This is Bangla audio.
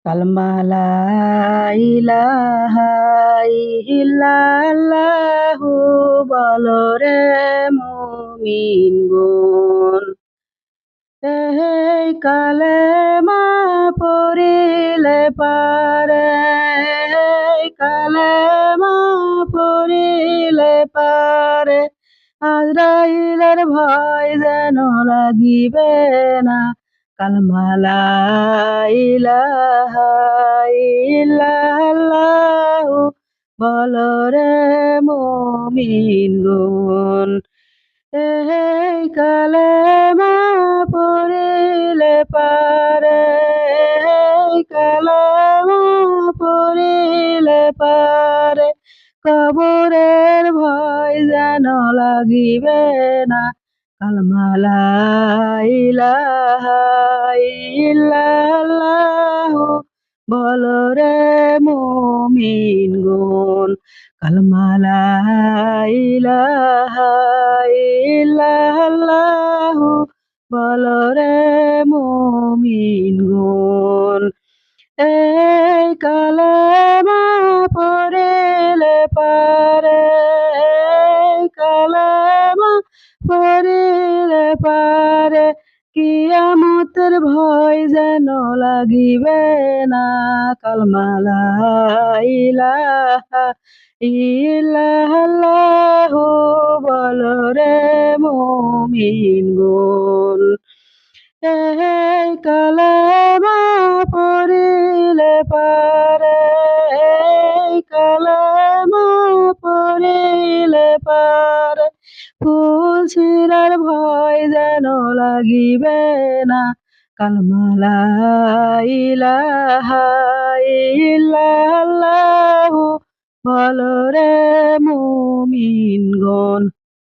কালমা লা ইলাহা ইল্লাল্লাহু বলো রে মুমিনগণ। এই কালেমা পড়িলে পারে, এই কালেমা পড়িলে পারে, আজরাইলের ভয় যেন লাগিবে না। কালমা লা ইলাহা ইল্লাল্লাহু বলো রে মুমিনগণ। এই কালেমা পড়িলে পারে, এই কালেমা পড়িলে পারে, কবরের ভয় যেন লাগিবে না। কালমা লা ইলাহা ইল্লাল্লাহু বলো রে মুমিনগণ। কালমা লা ইলাহা ইল্লাল্লাহু বলো রে মুমিনগণ। এই কালেমা পড়িলে পারে, এই কালেমা পড়িলে পারে, কিয়ামতের ভয় যেন লাগিবে না। কালমা লা ইলাহা ইল্লাল্লাহু বলো রে মুমিনগণ। এই কালেমা পড়িলে পারে, এই কালেমা পড়িলে পারে, ফুল ছিঁড়ার ভয় যেন লাগিবে না। কালমা লা ইলাহা ইল্লাল্লাহু বলো রে